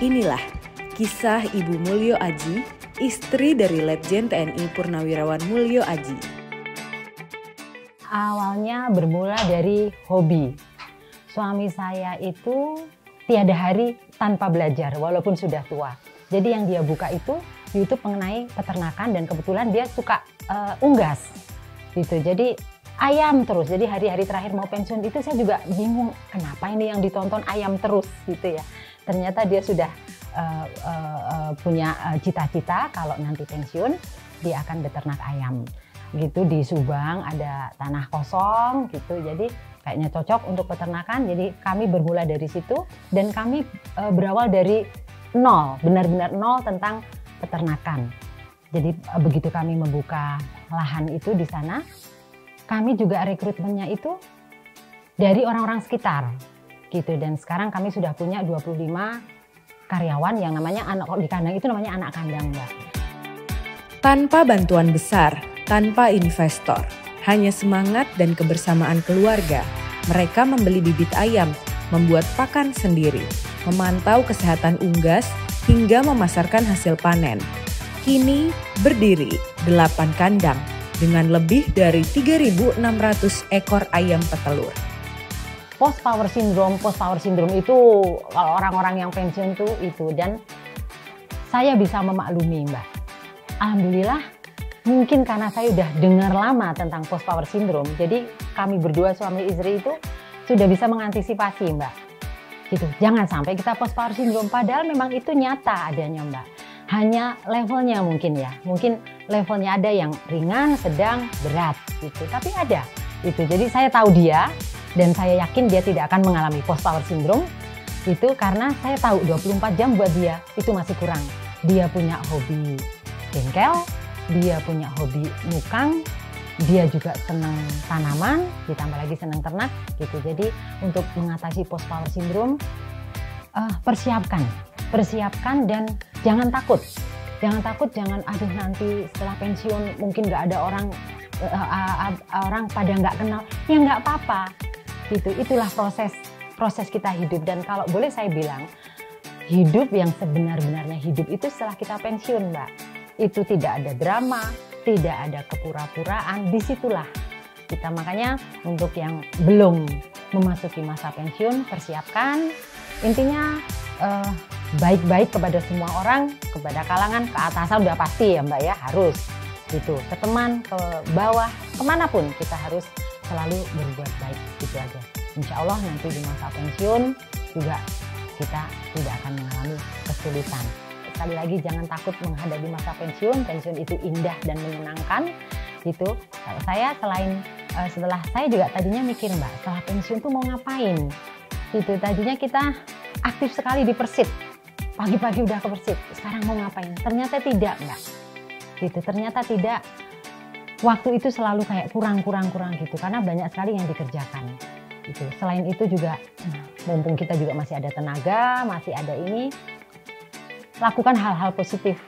Inilah kisah Ibu Mulyo Aji, istri dari Letjen TNI Purnawirawan Mulyo Aji. Awalnya bermula dari hobi. Suami saya itu tiada hari tanpa belajar walaupun sudah tua. Jadi yang dia buka itu YouTube mengenai peternakan dan kebetulan dia suka unggas gitu. Jadi ayam terus. Jadi hari-hari terakhir mau pensiun itu saya juga bingung kenapa ini yang ditonton ayam terus gitu ya. Ternyata dia sudah punya cita-cita kalau nanti pensiun dia akan beternak ayam. Gitu di Subang ada tanah kosong gitu. Jadi kayaknya cocok untuk peternakan. Jadi kami bermula dari situ dan kami berawal dari nol, benar-benar nol tentang peternakan. Jadi begitu kami membuka lahan itu di sana, kami juga rekrutmennya itu dari orang-orang sekitar gitu. Dan sekarang kami sudah punya 25 karyawan yang namanya anak di kandang itu namanya anak kandang, Mbak. Tanpa bantuan besar, tanpa investor, hanya semangat dan kebersamaan keluarga, mereka membeli bibit ayam, membuat pakan sendiri, memantau kesehatan unggas, hingga memasarkan hasil panen. Kini berdiri 8 kandang dengan lebih dari 3.600 ekor ayam petelur. Post power syndrome itu kalau orang-orang yang pensiun tuh itu, dan saya bisa memaklumi, Mbak. Alhamdulillah mungkin karena saya udah dengar lama tentang post power syndrome, jadi kami berdua suami istri itu sudah bisa mengantisipasi, Mbak. Gitu. Jangan sampai kita post power syndrome, padahal memang itu nyata adanya, Mbak. Hanya levelnya mungkin ya, mungkin levelnya ada yang ringan, sedang, berat gitu. Tapi ada itu. Jadi saya tahu dia dan saya yakin dia tidak akan mengalami post power syndrome itu karena saya tahu 24 jam buat dia itu masih kurang. Dia punya hobi bengkel, dia punya hobi mukang, dia juga senang tanaman, ditambah lagi senang ternak gitu. Jadi untuk mengatasi post power syndrome, persiapkan dan jangan takut. Jangan aduh nanti setelah pensiun mungkin nggak ada orang pada nggak kenal. Ya nggak apa-apa gitu. Itulah proses kita hidup. Dan kalau boleh saya bilang, hidup yang sebenar-benarnya hidup itu setelah kita pensiun, Mbak. Itu tidak ada drama, tidak ada kepura-puraan, disitulah kita. Makanya untuk yang belum memasuki masa pensiun, persiapkan. Intinya baik-baik kepada semua orang, kepada kalangan, ke atasan udah pasti ya, Mbak ya, harus gitu. Ke teman, ke bawah, kemanapun kita harus selalu berbuat baik, gitu aja. Insya Allah nanti di masa pensiun juga kita tidak akan mengalami kesulitan. Sekali lagi jangan takut menghadapi masa pensiun. Pensiun itu indah dan menyenangkan gitu. Saya setelah saya juga tadinya mikir, Mbak, setelah pensiun tuh mau ngapain gitu. Tadinya kita aktif sekali di Persib, pagi-pagi udah ke Persib, sekarang mau ngapain? Ternyata tidak, Mbak gitu. Ternyata tidak. Waktu itu selalu kayak kurang gitu karena banyak sekali yang dikerjakan gitu. Selain itu juga mumpung kita juga masih ada tenaga, masih ada ini, lakukan hal-hal positif